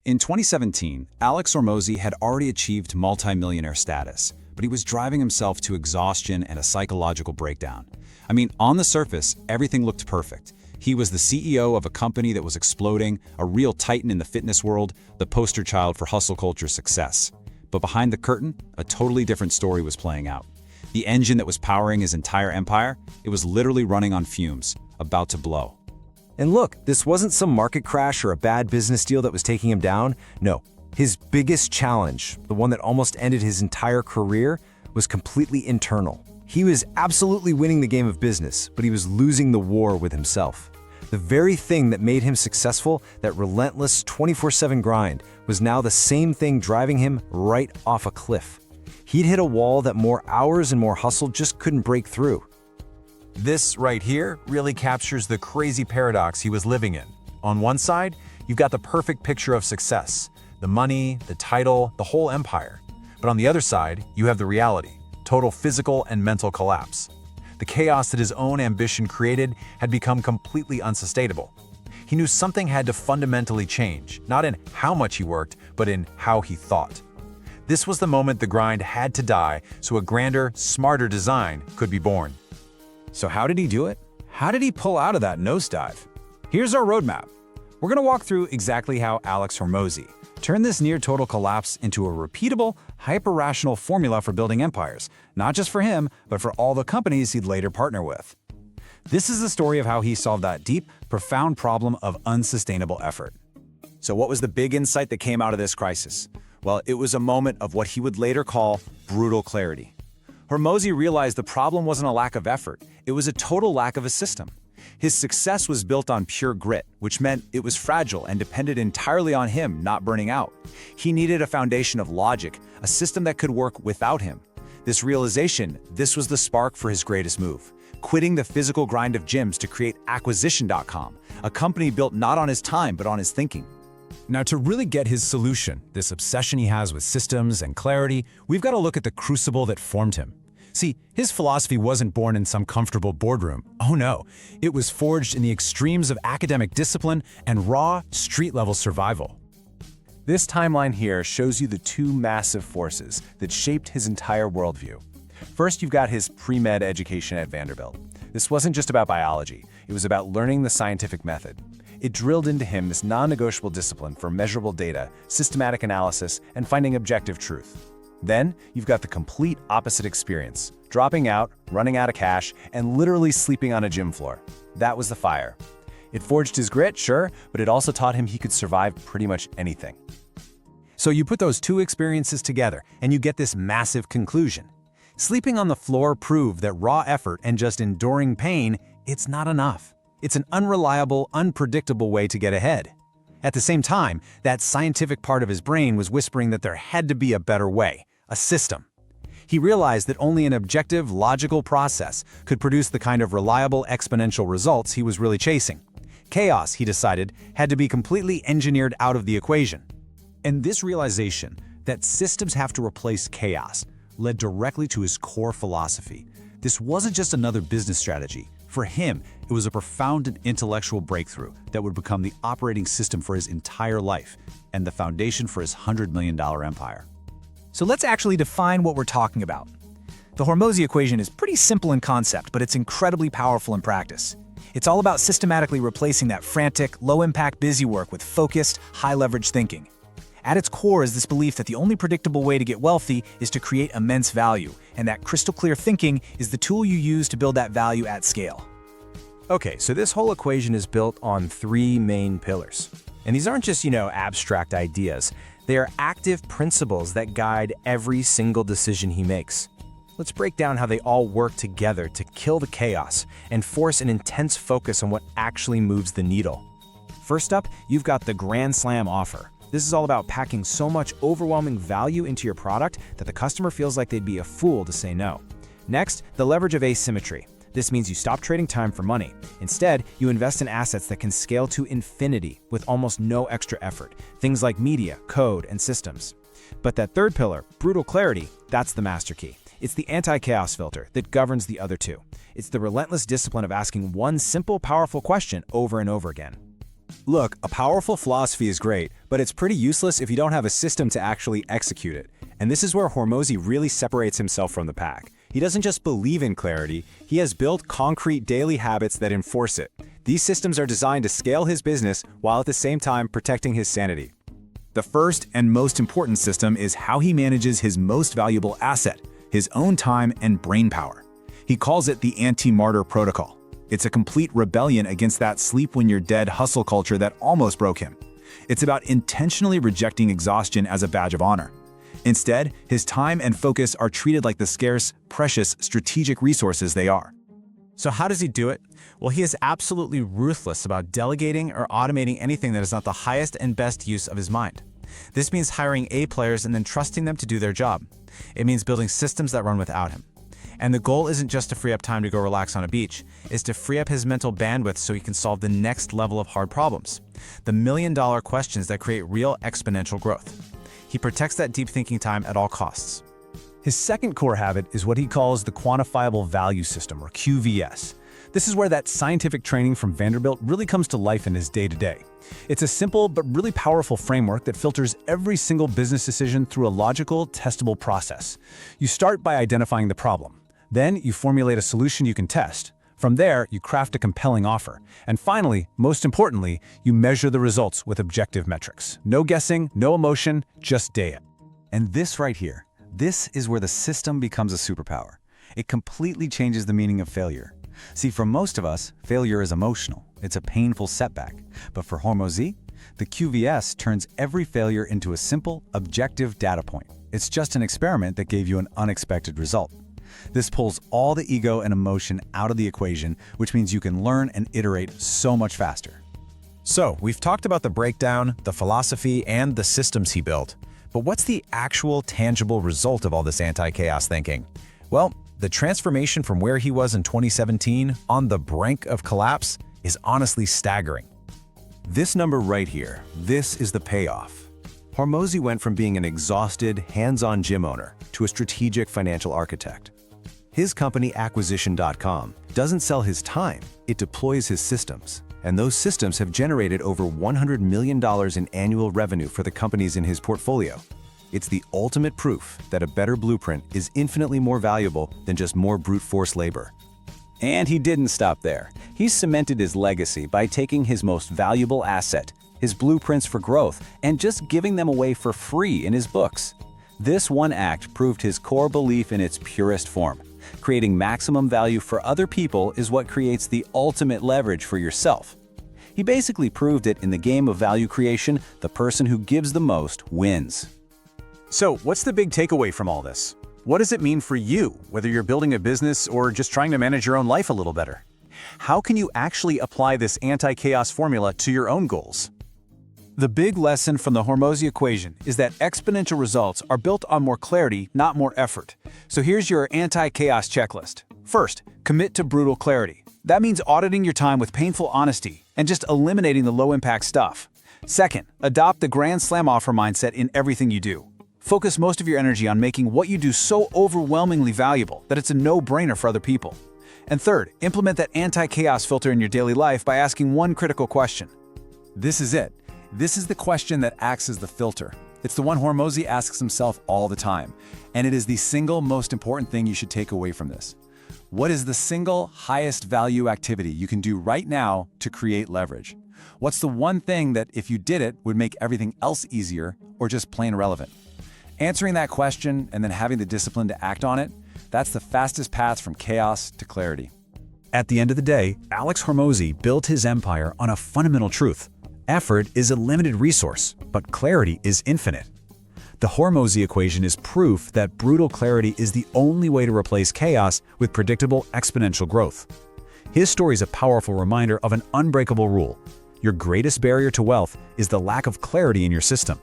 In 2017, Alex Hormozi had already achieved multi-millionaire status, but he was driving himself to exhaustion and a psychological breakdown. I mean, on the surface, everything looked perfect. He was the CEO of a company that was exploding, a real titan in the fitness world, the poster child for hustle culture success. But behind the curtain, a totally different story was playing out. The engine that was powering his entire empire, it was literally running on fumes, about to blow. And look, this wasn't some market crash or a bad business deal that was taking him down. No, his biggest challenge, the one that almost ended his entire career, was completely internal. He was absolutely winning the game of business, but he was losing the war with himself. The very thing that made him successful, that relentless 24/7 grind, was now the same thing driving him right off a cliff. He'd hit a wall that more hours and more hustle just couldn't break through. This right here really captures the crazy paradox he was living in. On one side, you've got the perfect picture of success, the money, the title, the whole empire. But on the other side, you have the reality, total physical and mental collapse. The chaos that his own ambition created had become completely unsustainable. He knew something had to fundamentally change, not in how much he worked, but in how he thought. This was the moment the grind had to die so a grander, smarter design could be born. So how did he do it? How did he pull out of that nosedive? Here's our roadmap. We're going to walk through exactly how Alex Hormozi turned this near-total collapse into a repeatable, hyper-rational formula for building empires, not just for him, but for all the companies he'd later partner with. This is the story of how he solved that deep, profound problem of unsustainable effort. So what was the big insight that came out of this crisis? Well, it was a moment of what he would later call brutal clarity. Hormozi realized the problem wasn't a lack of effort, it was a total lack of a system. His success was built on pure grit, which meant it was fragile and depended entirely on him not burning out. He needed a foundation of logic, a system that could work without him. This realization, this was the spark for his greatest move, quitting the physical grind of gyms to create Acquisition.com, a company built not on his time but on his thinking. Now, to really get his solution, this obsession he has with systems and clarity, we've got to look at the crucible that formed him. See, his philosophy wasn't born in some comfortable boardroom. Oh no, it was forged in the extremes of academic discipline and raw, street-level survival. This timeline here shows you the two massive forces that shaped his entire worldview. First, you've got his pre-med education at Vanderbilt. This wasn't just about biology, it was about learning the scientific method. It drilled into him this non-negotiable discipline for measurable data, systematic analysis, and finding objective truth. Then, you've got the complete opposite experience, dropping out, running out of cash, and literally sleeping on a gym floor. That was the fire. It forged his grit, sure, but it also taught him he could survive pretty much anything. So you put those two experiences together, and you get this massive conclusion. Sleeping on the floor proved that raw effort and just enduring pain, it's not enough. It's an unreliable, unpredictable way to get ahead. At the same time, that scientific part of his brain was whispering that there had to be a better way, a system. He realized that only an objective, logical process could produce the kind of reliable, exponential results he was really chasing. Chaos, he decided, had to be completely engineered out of the equation. And this realization that systems have to replace chaos led directly to his core philosophy. This wasn't just another business strategy. For him, it was a profound and intellectual breakthrough that would become the operating system for his entire life and the foundation for his $100 million empire. So let's actually define what we're talking about. The Hormozi equation is pretty simple in concept, but it's incredibly powerful in practice. It's all about systematically replacing that frantic, low-impact busy work with focused, high-leverage thinking. At its core is this belief that the only predictable way to get wealthy is to create immense value, and that crystal-clear thinking is the tool you use to build that value at scale. Okay, so this whole equation is built on three main pillars. And these aren't just, abstract ideas. They are active principles that guide every single decision he makes. Let's break down how they all work together to kill the chaos and force an intense focus on what actually moves the needle. First up, you've got the Grand Slam offer. This is all about packing so much overwhelming value into your product that the customer feels like they'd be a fool to say no. Next, the leverage of asymmetry. This means you stop trading time for money. Instead, you invest in assets that can scale to infinity with almost no extra effort, things like media, code, and systems. But that third pillar, brutal clarity, that's the master key. It's the anti-chaos filter that governs the other two. It's the relentless discipline of asking one simple, powerful question over and over again. Look, a powerful philosophy is great, but it's pretty useless if you don't have a system to actually execute it. And this is where Hormozi really separates himself from the pack. He doesn't just believe in clarity, he has built concrete daily habits that enforce it. These systems are designed to scale his business while at the same time protecting his sanity. The first and most important system is how he manages his most valuable asset, his own time and brain power. He calls it the Anti-Martyr Protocol. It's a complete rebellion against that sleep-when-you're-dead hustle culture that almost broke him. It's about intentionally rejecting exhaustion as a badge of honor. Instead, his time and focus are treated like the scarce, precious, strategic resources they are. So how does he do it? Well, he is absolutely ruthless about delegating or automating anything that is not the highest and best use of his mind. This means hiring A players and then trusting them to do their job. It means building systems that run without him. And the goal isn't just to free up time to go relax on a beach, it's to free up his mental bandwidth so he can solve the next level of hard problems. The million-dollar questions that create real exponential growth. He protects that deep thinking time at all costs. His second core habit is what he calls the Quantifiable Value System, or QVS. This is where that scientific training from Vanderbilt really comes to life in his day-to-day. It's a simple but really powerful framework that filters every single business decision through a logical, testable process. You start by identifying the problem. Then you formulate a solution you can test. From there, you craft a compelling offer. And finally, most importantly, you measure the results with objective metrics. No guessing, no emotion, just data. And this right here, this is where the system becomes a superpower. It completely changes the meaning of failure. See, for most of us, failure is emotional. It's a painful setback. But for Hormozi, the QVS turns every failure into a simple, objective data point. It's just an experiment that gave you an unexpected result. This pulls all the ego and emotion out of the equation, which means you can learn and iterate so much faster. So, we've talked about the breakdown, the philosophy, and the systems he built. But what's the actual tangible result of all this anti-chaos thinking? Well, the transformation from where he was in 2017, on the brink of collapse, is honestly staggering. This number right here, this is the payoff. Hormozi went from being an exhausted, hands-on gym owner to a strategic financial architect. His company, Acquisition.com, doesn't sell his time, it deploys his systems. And those systems have generated over $100 million in annual revenue for the companies in his portfolio. It's the ultimate proof that a better blueprint is infinitely more valuable than just more brute force labor. And he didn't stop there. He cemented his legacy by taking his most valuable asset, his blueprints for growth, and just giving them away for free in his books. This one act proved his core belief in its purest form. Creating maximum value for other people is what creates the ultimate leverage for yourself. He basically proved it in the game of value creation, the person who gives the most wins. So, what's the big takeaway from all this? What does it mean for you, whether you're building a business or just trying to manage your own life a little better? How can you actually apply this anti-chaos formula to your own goals? The big lesson from the Hormozi equation is that exponential results are built on more clarity, not more effort. So here's your anti-chaos checklist. First, commit to brutal clarity. That means auditing your time with painful honesty and just eliminating the low-impact stuff. Second, adopt the grand slam offer mindset in everything you do. Focus most of your energy on making what you do so overwhelmingly valuable that it's a no-brainer for other people. And third, implement that anti-chaos filter in your daily life by asking one critical question. This is it. This is the question that acts as the filter. It's the one Hormozi asks himself all the time, and it is the single most important thing you should take away from this. What is the single highest value activity you can do right now to create leverage? What's the one thing that, if you did it, would make everything else easier or just plain irrelevant? Answering that question and then having the discipline to act on it, that's the fastest path from chaos to clarity. At the end of the day, Alex Hormozi built his empire on a fundamental truth. Effort is a limited resource, but clarity is infinite. The Hormozi equation is proof that brutal clarity is the only way to replace chaos with predictable exponential growth. His story is a powerful reminder of an unbreakable rule. Your greatest barrier to wealth is the lack of clarity in your system.